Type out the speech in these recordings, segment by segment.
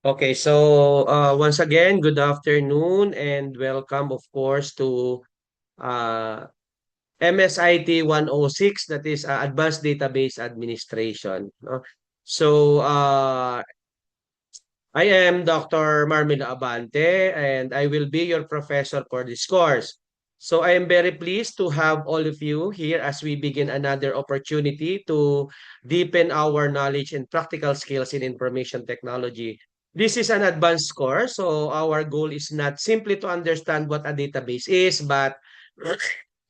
Okay, so once again, good afternoon and welcome, of course, to uh, MSIT 106, that is Advanced Database Administration. No? So I am Dr. Marmila Abante and I will be your professor for this course. So I am very pleased to have all of you here as we begin another opportunity to deepen our knowledge and practical skills in information technology. This is an advanced course, so our goal is not simply to understand what a database is, but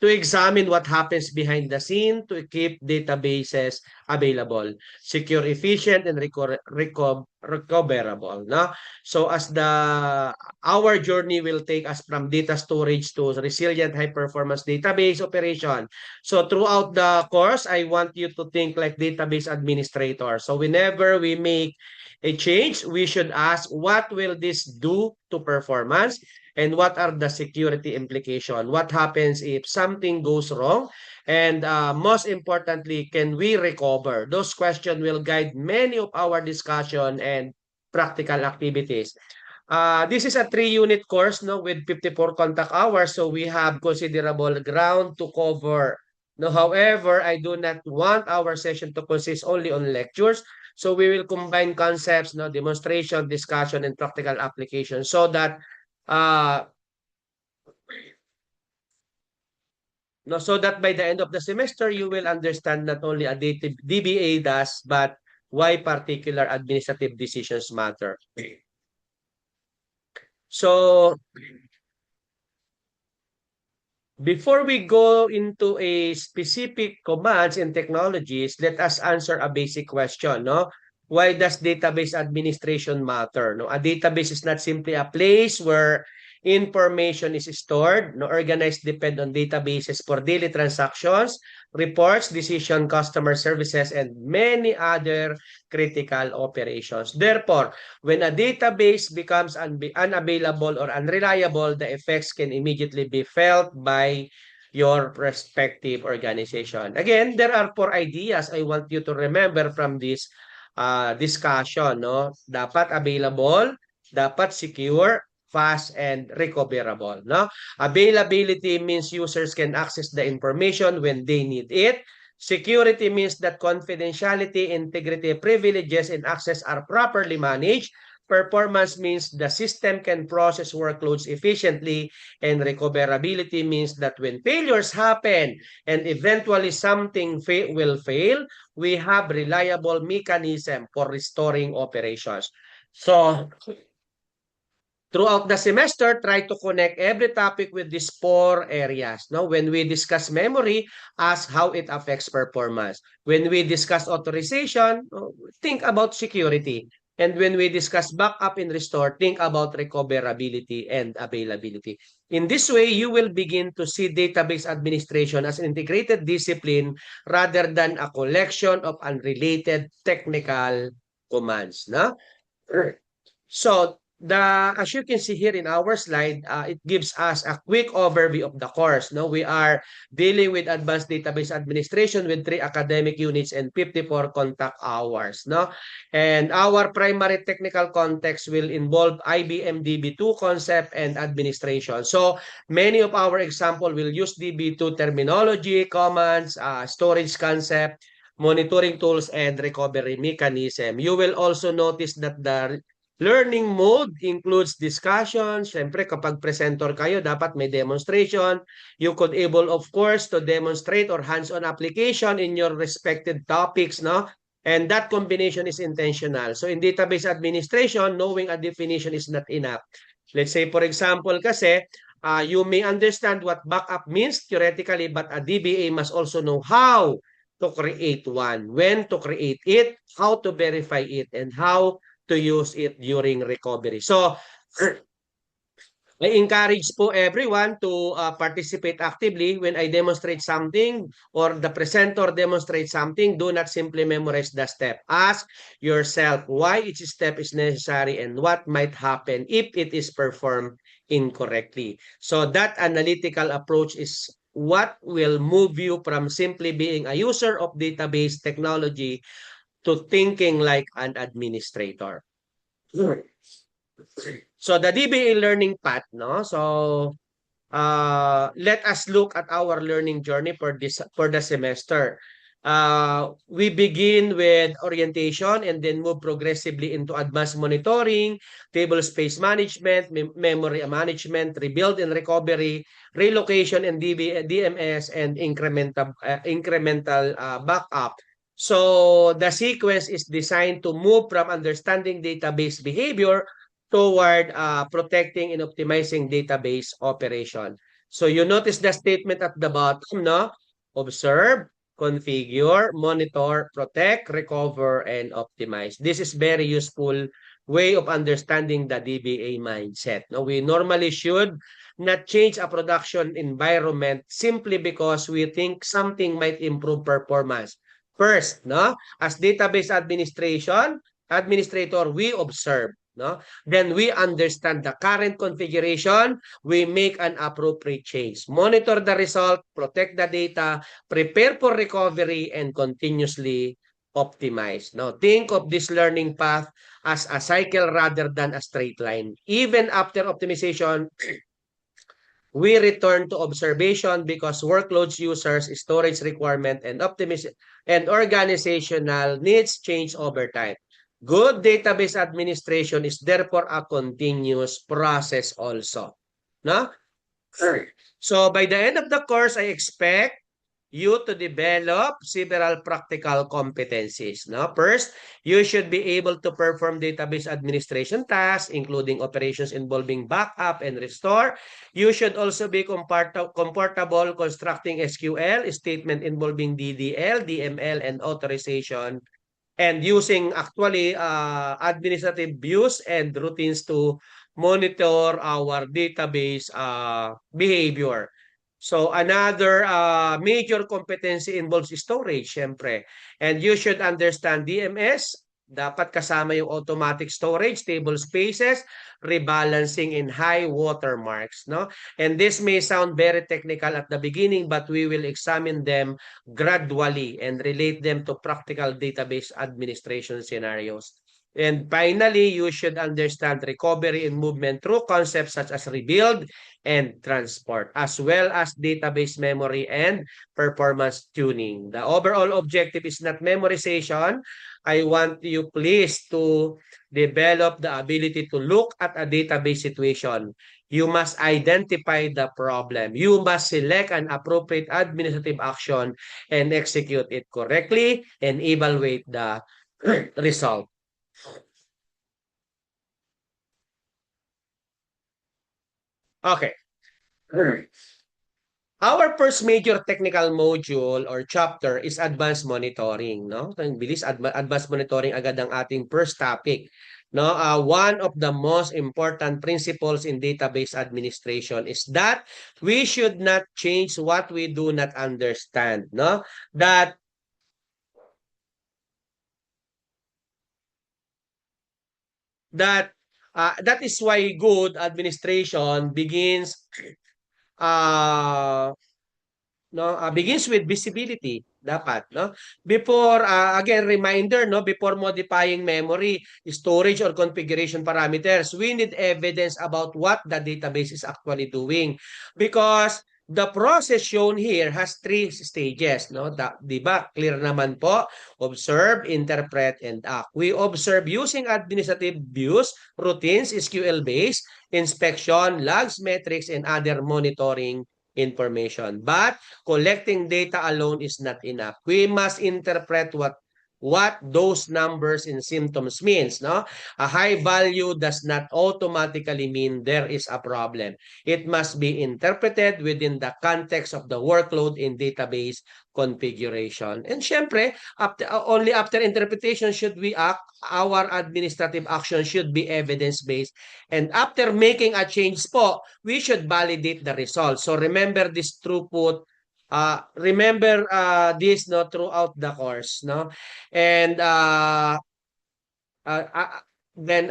to examine what happens behind the scene to keep databases available, secure, efficient, and recoverable. No? So as the our journey will take us from data storage to resilient high-performance database operation. So throughout the course, I want you to think like database administrator. So whenever we make a change, we should ask what will this do to performance and what are the security implications? What happens if something goes wrong? And most importantly, can we recover? Those questions will guide many of our discussion and practical activities. This is a 3-unit course no, with 54 contact hours, so we have considerable ground to cover. No, however, I do not want our session to consist only on lectures. So we will combine concepts, no, demonstration, discussion, and practical application so that uh, no, so that by the end of the semester, you will understand not only a DBA does, but why particular administrative decisions matter. So before we go into a specific commands and technologies, let us answer a basic question, no? Why does database administration matter? No, a database is not simply a place where information is stored. No, organized depend on databases for daily transactions, reports, decision, customer services, and many other critical operations. Therefore, when a database becomes unavailable or unreliable, the effects can immediately be felt by your respective organization. Again, there are 4 ideas I want you to remember from this discussion. No? Dapat available, dapat secure, fast, and recoverable. No? Availability means users can access the information when they need it. Security means that confidentiality, integrity, privileges, and access are properly managed. Performance means the system can process workloads efficiently, and recoverability means that when failures happen and eventually something will fail, we have reliable mechanism for restoring operations. So throughout the semester, try to connect every topic with these 4 areas. No, when we discuss memory, ask how it affects performance. When we discuss authorization, think about security. And when we discuss backup and restore, think about recoverability and availability. In this way, you will begin to see database administration as an integrated discipline rather than a collection of unrelated technical commands. No? So, as you can see here in our slide, it gives us a quick overview of the course. No, we are dealing with advanced database administration with 3 academic units and 54 contact hours. No, and our primary technical context will involve IBM DB2 concept and administration. So, many of our example will use DB2 terminology, commands, storage concept, monitoring tools, and recovery mechanism. You will also notice that the learning mode includes discussion. Siyempre, kapag presenter kayo, dapat may demonstration. You could able, of course, to demonstrate or hands-on application in your respected topics, no? And that combination is intentional. So in database administration, knowing a definition is not enough. Let's say, for example, kasi, you may understand what backup means theoretically, but a DBA must also know how to create one, when to create it, how to verify it, and how to use it during recovery. So, I encourage po everyone to participate actively when I demonstrate something or the presenter demonstrates something. Do not simply memorize the step. Ask yourself why each step is necessary and what might happen if it is performed incorrectly. So that analytical approach is what will move you from simply being a user of database technology to thinking like an administrator. So the DBA learning path, no? So let us look at our learning journey for the semester. We begin with orientation and then move progressively into advanced monitoring, table space management, memory management, rebuild and recovery, relocation and DMS, and incremental backup. So the sequence is designed to move from understanding database behavior toward protecting and optimizing database operation. So you notice the statement at the bottom, no? Observe, configure, monitor, protect, recover, and optimize. This is very useful way of understanding the DBA mindset. No, we normally should not change a production environment simply because we think something might improve performance. First, no, as database administrator, we observe, no? Then we understand the current configuration, we make an appropriate change. Monitor the result, protect the data, prepare for recovery, and continuously optimize. Now, think of this learning path as a cycle rather than a straight line. Even after optimization, we return to observation because workloads, users, storage requirement, and and organizational needs change over time. Good database administration is therefore a continuous process also. No? So by the end of the course, I expect you to develop several practical competencies. No? First, you should be able to perform database administration tasks, including operations involving backup and restore. You should also be comfortable constructing SQL, statement involving DDL, DML, and authorization, and using actually administrative views and routines to monitor our database behavior. So another major competency involves storage, syempre. And you should understand DMS, dapat kasama yung automatic storage, table spaces, rebalancing in high watermarks, no? And this may sound very technical at the beginning, but we will examine them gradually and relate them to practical database administration scenarios. And finally, you should understand recovery and movement through concepts such as rebuild and transport, as well as database memory and performance tuning. The overall objective is not memorization. I want you please to develop the ability to look at a database situation. You must identify the problem. You must select an appropriate administrative action and execute it correctly and evaluate the result. Okay. Our first major technical module or chapter is advanced monitoring, no? Ang bilis, advanced monitoring agad ang ating first topic. No, one of the most important principles in database administration is that we should not change what we do not understand, no? That is why good administration uh, begins with visibility dapat, no? Before again reminder, no, before modifying memory, storage, or configuration parameters, we need evidence about what the database is actually doing, because the process shown here has three stages, no? Di ba? Clear naman po. Observe, interpret, and act. We observe using administrative views, routines, SQL-based, inspection, logs, metrics, and other monitoring information. But collecting data alone is not enough. We must interpret what those numbers and symptoms means, no? A high value does not automatically mean there is a problem. It must be interpreted within the context of the workload in database configuration. And syempre, only after interpretation should we act. Our administrative action should be evidence-based. And after making a change po, we should validate the results. So remember this throughput. Remember this, no, throughout the course, no? And uh, uh, then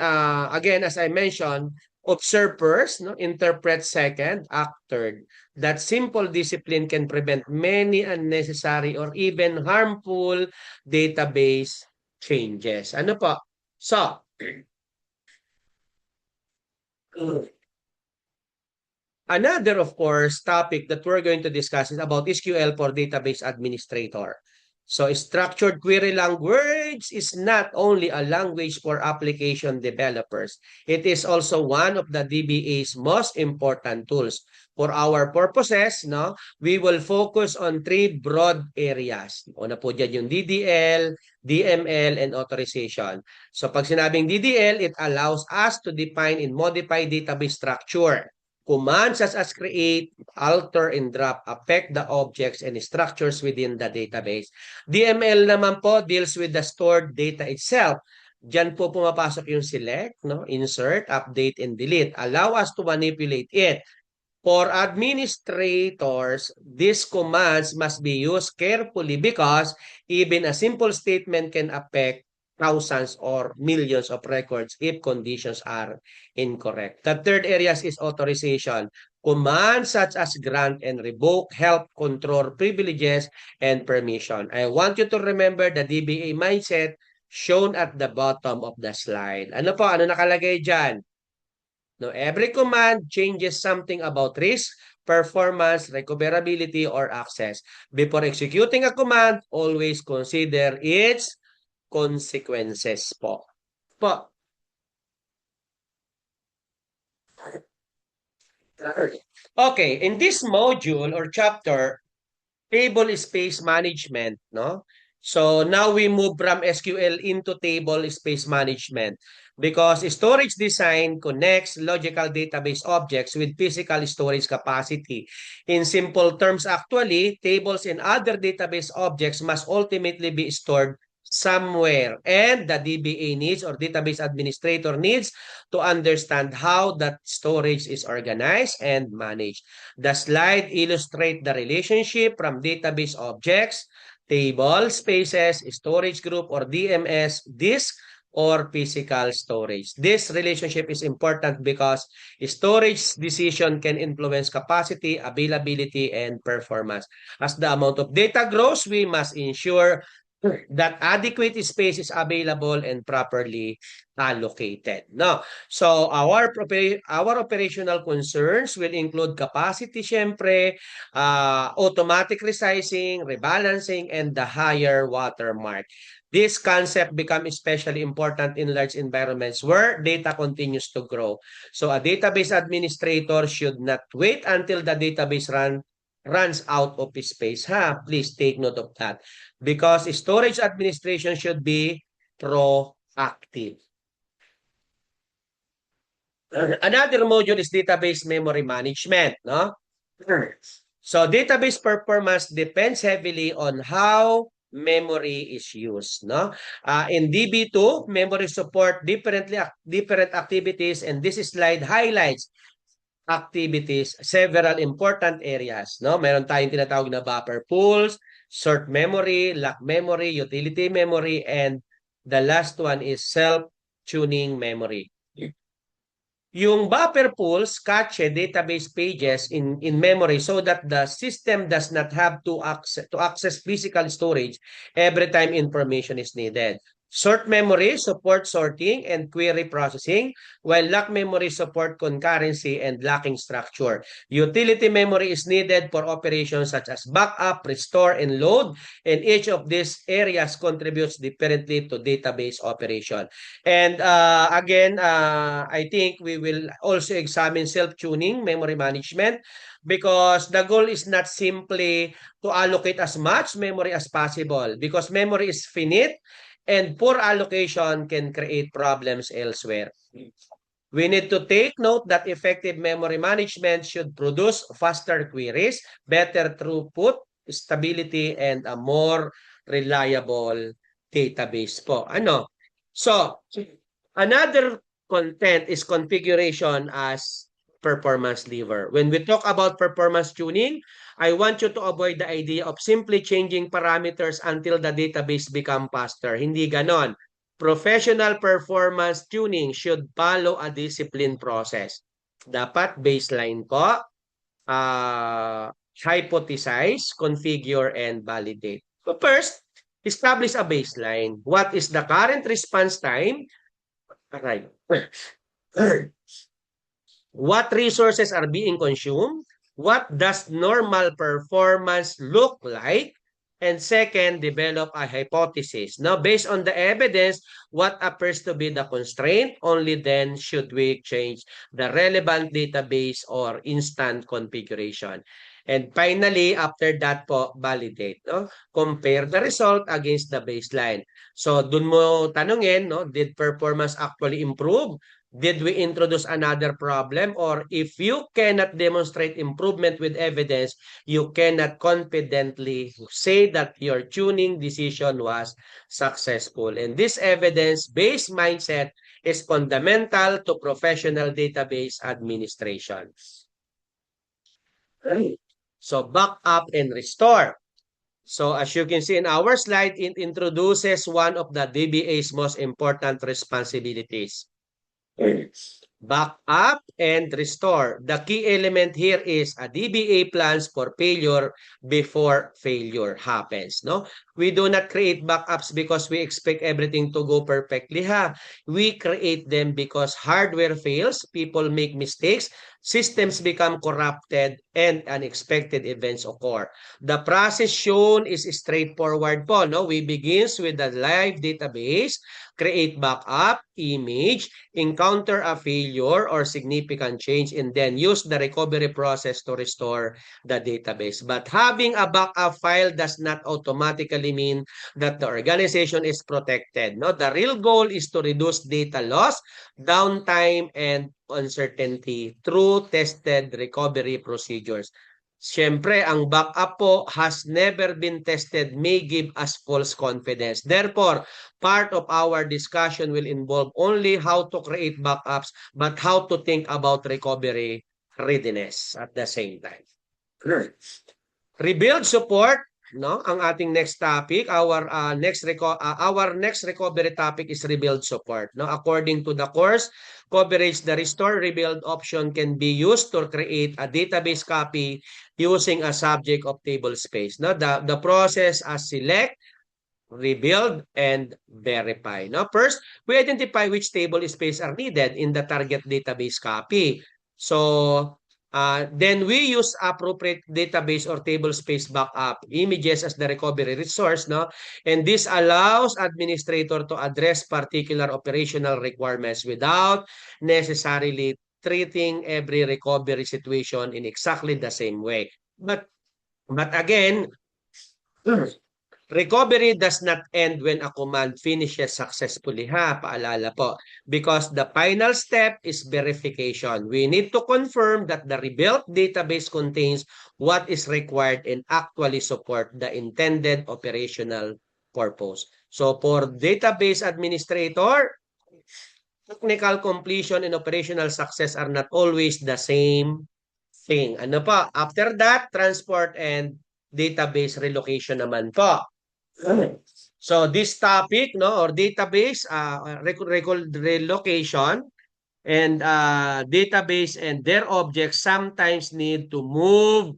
again, as I mentioned, observe first, no, interpret second, act third. That simple discipline can prevent many unnecessary or even harmful database changes. Ano po? So, Another, of course, topic that we're going to discuss is about SQL for database administrator. So structured query language is not only a language for application developers. It is also one of the DBA's most important tools. For our purposes, no, we will focus on three broad areas. Una po dyan yung DDL, DML, and authorization. So pag sinabing DDL, it allows us to define and modify database structure. Commands such as create, alter, and drop affect the objects and structures within the database. DML naman po deals with the stored data itself. Diyan po pumapasok yung select, no? Insert, update, and delete. Allow us to manipulate it. For administrators, these commands must be used carefully because even a simple statement can affect thousands or millions of records if conditions are incorrect. The third area is authorization. Commands such as grant and revoke help control privileges and permission. I want you to remember the DBA mindset shown at the bottom of the slide. Ano po? Ano nakalagay dyan? No, every command changes something about risk, performance, recoverability, or access. Before executing a command, always consider its consequences po. Okay, in this module or chapter, table space management, no? So now we move from SQL into table space management because storage design connects logical database objects with physical storage capacity. In simple terms, actually, tables and other database objects must ultimately be stored somewhere, and the DBA needs or database administrator needs to understand how that storage is organized and managed. The slide illustrates the relationship from database objects, table, spaces, storage group, or DMS, disk, or physical storage. This relationship is important because storage decision can influence capacity, availability, and performance. As the amount of data grows, we must ensure that adequate space is available and properly allocated. No. So our operational concerns will include capacity, syempre, automatic resizing, rebalancing, and the higher watermark. This concept becomes especially important in large environments where data continues to grow. So a database administrator should not wait until the database runs out of space. Please take note of that. Because storage administration should be proactive. Another module is database memory management, no? So database performance depends heavily on how memory is used, no? In DB2, memory support different activities, and this slide highlights activities, several important areas, no? Meron tayong tinatawag na buffer pools, short memory, lock memory, utility memory, and the last one is self-tuning memory. Yung buffer pools cache database pages in memory so that the system does not have to access physical storage every time information is needed. Short memory support sorting and query processing, while lock memory support concurrency and locking structure. Utility memory is needed for operations such as backup, restore, and load, and each of these areas contributes differently to database operation. And again, I think we will also examine self-tuning memory management because the goal is not simply to allocate as much memory as possible because memory is finite and poor allocation can create problems elsewhere. We need to take note that effective memory management should produce faster queries, better throughput, stability, and a more reliable database po. Ano? So, another content is configuration as performance lever. When we talk about performance tuning, I want you to avoid the idea of simply changing parameters until the database become faster. Hindi ganon. Professional performance tuning should follow a disciplined process. Dapat baseline po, hypothesize, configure, and validate. So first, establish a baseline. What is the current response time? Right. What resources are being consumed? What does normal performance look like? And second, develop a hypothesis. Now, based on the evidence, what appears to be the constraint, only then should we change the relevant database or instant configuration. And finally, after that po, validate. No? Compare the result against the baseline. So, dun mo tanungin, no? Did performance actually improve? Did we introduce another problem? Or if you cannot demonstrate improvement with evidence, you cannot confidently say that your tuning decision was successful. And this evidence-based mindset is fundamental to professional database administration. So back up and restore. So as you can see in our slide, it introduces one of the DBA's most important responsibilities. Back up and restore. The key element here is a DBA plans for failure before failure happens. No, we do not create backups because we expect everything to go perfectly. We create them because hardware fails, people make mistakes, systems become corrupted, and unexpected events occur. The process shown is straightforward po. No, we begins with the live database, create backup, image, encounter a failure or significant change, and then use the recovery process to restore the database. But having a backup file does not automatically mean that the organization is protected. No, the real goal is to reduce data loss, downtime, and uncertainty through tested recovery procedures. Siyempre, ang backup po has never been tested may give us false confidence. Therefore, part of our discussion will involve only how to create backups, but how to think about recovery readiness at the same time. Rebuild support, no? Ang ating next topic, our next recovery topic is rebuild support, no? According to the course coverage, the restore rebuild option can be used to create a database copy using a subject of table space, no? The process as select, rebuild, and verify. No? First, we identify which table space are needed in the target database copy. So, then we use appropriate database or table space backup images as the recovery resource. No? And this allows administrator to address particular operational requirements without necessarily treating every recovery situation in exactly the same way. But again, recovery does not end when a command finishes successfully, paalala po. Because the final step is verification. We need to confirm that the rebuilt database contains what is required and actually support the intended operational purpose. So for database administrator, technical completion and operational success are not always the same thing. Ano pa? After that, transport and database relocation naman po. So this topic, no, or database, relocation and database and their objects sometimes need to move,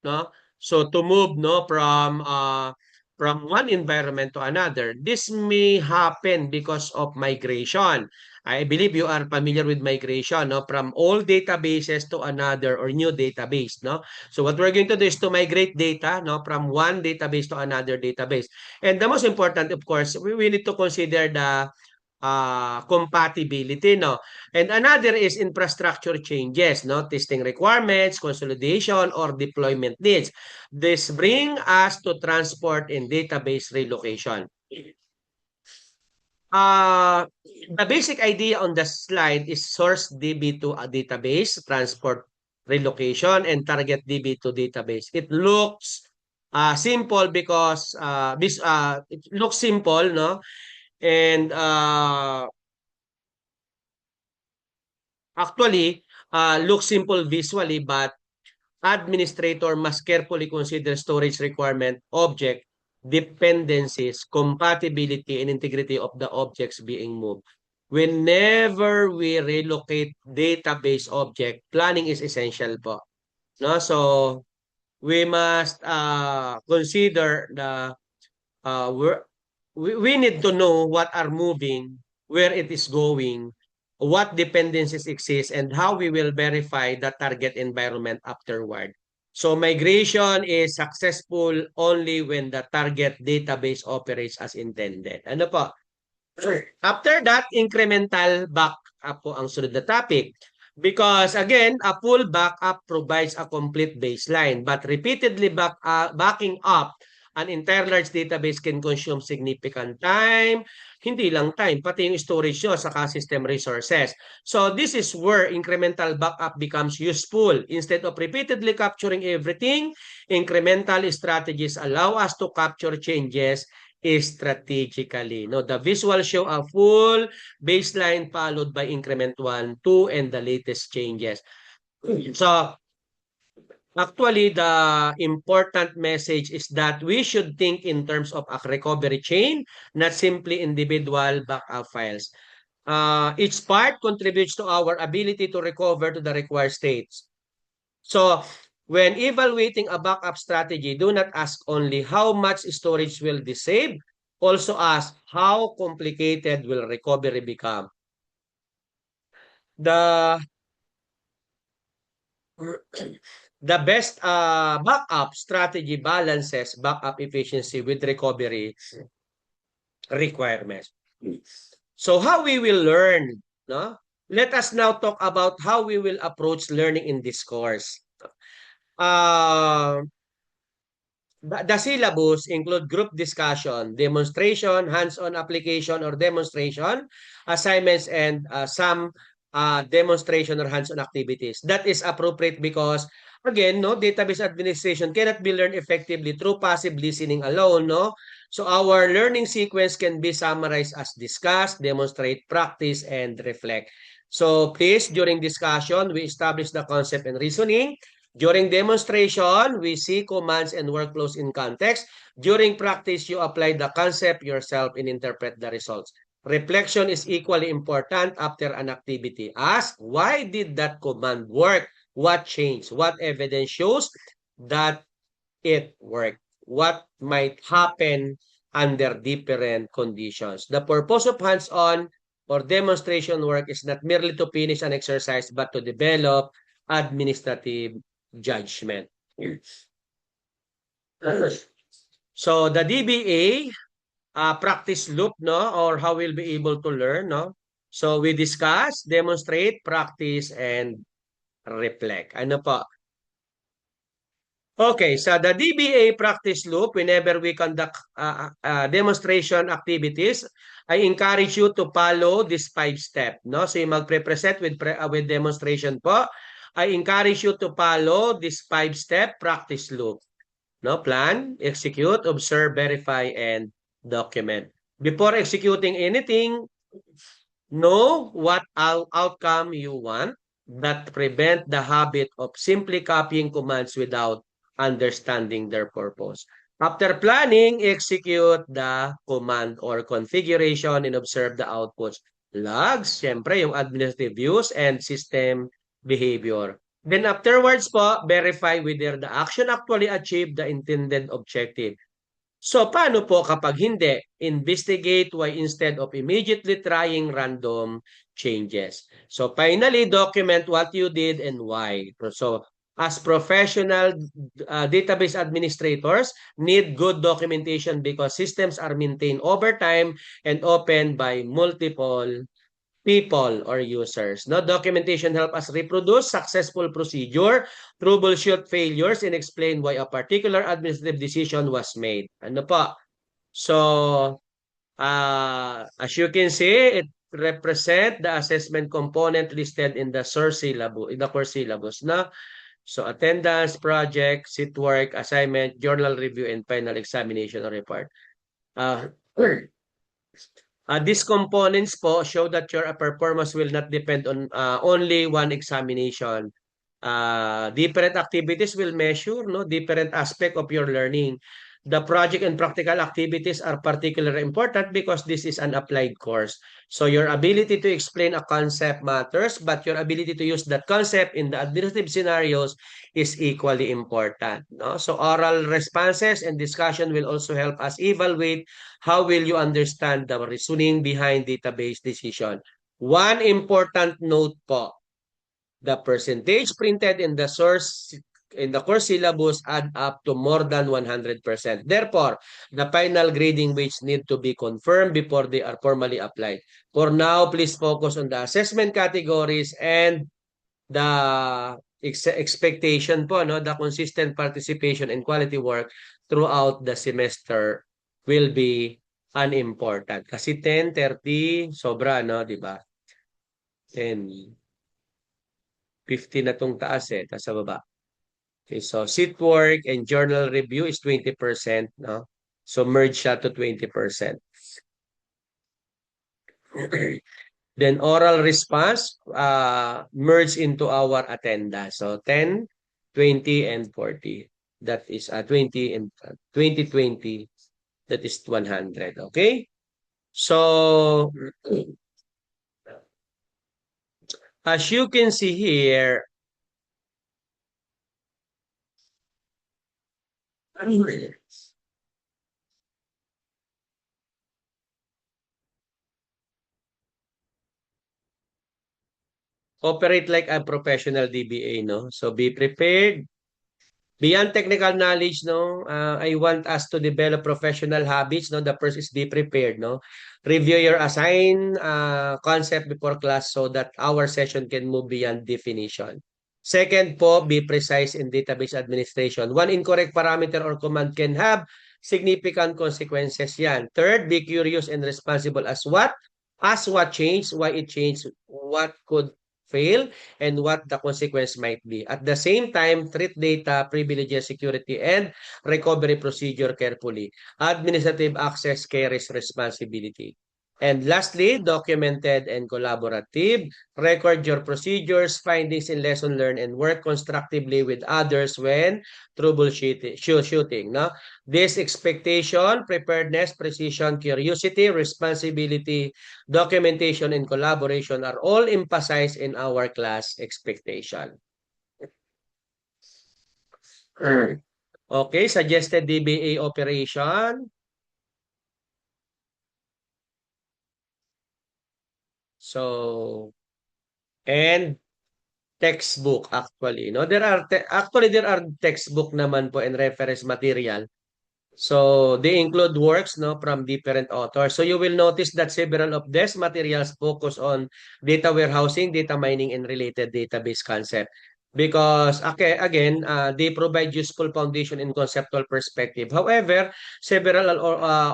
no? So to move, no, from one environment to another. This may happen because of migration. I believe you are familiar with migration, no, from old databases to another or new database, no. So what we're going to do is to migrate data, no, from one database to another database. And the most important, of course, we need to consider the compatibility, no? And another is infrastructure changes, no? Testing requirements, consolidation, or deployment needs. This bring us to transport and database relocation. The basic idea on the slide is source DB to a database, transport relocation, and target DB to database. It looks simple because it looks simple, no? And actually, looks simple visually, but administrator must carefully consider storage requirement, object, dependencies, compatibility, and integrity of the objects being moved. Whenever we relocate database object, planning is essential po. No? So, we must consider the we need to know what are moving, where it is going, what dependencies exist, and how we will verify the target environment afterward. So migration is successful only when the target database operates as intended. Ano po? After that, incremental backup po ang sunod na topic. Because again, a full backup provides a complete baseline, but repeatedly backing up an entire large database can consume significant time, hindi lang time, pati yung storage nyo saka system resources. So this is where incremental backup becomes useful. Instead of repeatedly capturing everything, incremental strategies allow us to capture changes strategically. No, the visual show a full baseline followed by increment 1, 2, and the latest changes. So actually, the important message is that we should think in terms of a recovery chain, not simply individual backup files. Each part contributes to our ability to recover to the required states. So, when evaluating a backup strategy, do not ask only how much storage will this save, also ask how complicated will recovery become. The the best backup strategy balances backup efficiency with recovery requirements. So how we will learn, no? Let us now talk about how we will approach learning in this course. Uh, the syllabus include group discussion, demonstration, hands-on application or demonstration, assignments, and some demonstration or hands-on activities. That is appropriate because, again, no, database administration cannot be learned effectively through passive listening alone, no? So our learning sequence can be summarized as discuss, demonstrate, practice, and reflect. So please, during discussion, we establish the concept and reasoning. During demonstration, we see commands and workflows in context. During practice, you apply the concept yourself and interpret the results. Reflection is equally important after an activity. Ask, why did that command work? What changed? What evidence shows that it worked? What might happen under different conditions? The purpose of hands-on or demonstration work is not merely to finish an exercise, but to develop administrative judgment. So the DBA practice loop, no, or how we'll be able to learn, no. So we discuss, demonstrate, practice, and reflect. Ano po? Okay, so the DBA practice loop, whenever we conduct demonstration activities, I encourage you to follow this 5-step, no? So yung magpre-present with demonstration po, I encourage you to follow this 5-step practice loop. No, plan, execute, observe, verify, and document. Before executing anything, know what outcome you want that prevent the habit of simply copying commands without understanding their purpose. After planning, execute the command or configuration and observe the outputs. Logs, syempre, yung administrative views and system behavior. Then afterwards po, verify whether the action actually achieved the intended objective. So paano po kapag hindi? Investigate why instead of immediately trying random changes. So finally, document what you did and why. So as professional database administrators, need good documentation because systems are maintained over time and opened by multiple people or users. No, documentation help us reproduce successful procedure, troubleshoot failures, and explain why a particular administrative decision was made. Ano po? So, as you can see, it represent the assessment component listed in the source syllabus, in the course syllabus. No? So, attendance, project, seat work, assignment, journal review, and final examination or report. These components po show that your performance will not depend on only one examination. Different activities will measure, no, different aspect of your learning. The project and practical activities are particularly important because this is an applied course. So your ability to explain a concept matters, but your ability to use that concept in the administrative scenarios is equally important. No? So oral responses and discussion will also help us evaluate how will you understand the reasoning behind database decision. One important note po, the percentage printed in the course syllabus add up to more than 100%. Therefore, the final grading weights need to be confirmed before they are formally applied. For now, please focus on the assessment categories and the expectation po, no, the consistent participation and quality work throughout the semester will be unimportant. Kasi 10, 30, sobra, no, di ba? 10, 50 na tong taas tapos sa baba. Okay, so seat work and journal review is 20%, no? So merge siya to 20%. Then oral response merge into our attendance. So 10, 20, and 40. That is 20 and 20, 20. That is 100. Okay? So as you can see here, operate like a professional DBA, no? So be prepared. Beyond technical knowledge, no, I want us to develop professional habits. No, the first is be prepared. No, review your assigned concept before class so that our session can move beyond definition. Second po, be precise in database administration. One incorrect parameter or command can have significant consequences. Yan. Third, be curious and responsible as what? Ask what changed, why it changed, what could fail, and what the consequence might be. At the same time, treat data, privileges, security, and recovery procedure carefully. Administrative access carries responsibility. And lastly, documented and collaborative. Record your procedures, findings, and lesson learned, and work constructively with others when troubleshooting. No? This expectation, preparedness, precision, curiosity, responsibility, documentation, and collaboration are all emphasized in our class expectation. Okay, suggested DBA operation. So, and textbook actually, no? There are textbook naman po and reference material. So they include works, no, from different authors. So you will notice that several of these materials focus on data warehousing, data mining, and related database concept. Because okay, again, they provide useful foundation in conceptual perspective. However, several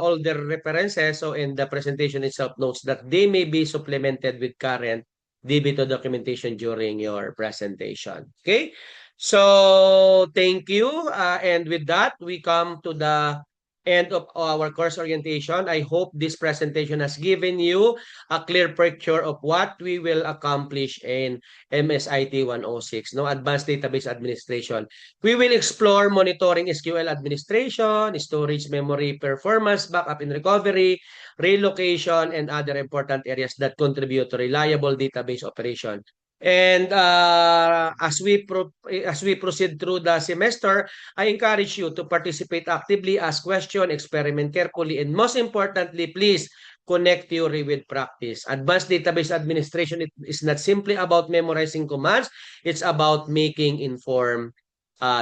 older references, so in the presentation itself notes that they may be supplemented with current DB2 documentation during your presentation. Okay? So, thank you. And with that, we come to the end of our course orientation. I hope this presentation has given you a clear picture of what we will accomplish in MSIT 106, no, Advanced Database Administration. We will explore monitoring SQL administration, storage, memory, performance, backup and recovery, relocation, and other important areas that contribute to reliable database operation. And as we proceed through the semester, I encourage you to participate actively, ask questions, experiment carefully, and most importantly, please connect theory with practice. Advanced database administration is not simply about memorizing commands, it's about making informed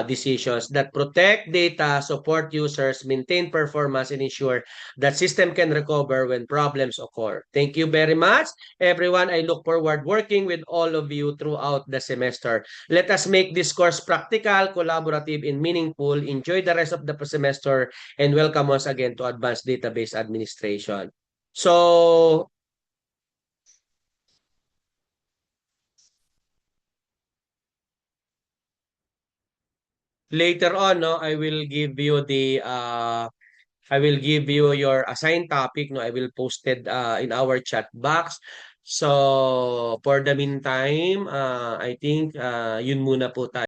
decisions that protect data, support users, maintain performance, and ensure that system can recover when problems occur. Thank you very much, everyone. I look forward working with all of you throughout the semester. Let us make this course practical, collaborative, and meaningful. Enjoy the rest of the semester, and welcome once again to Advanced Database Administration. So, later on, no, I will give you your assigned topic. No, I will post it in our chat box. So, for the meantime, I think yun muna po tayo.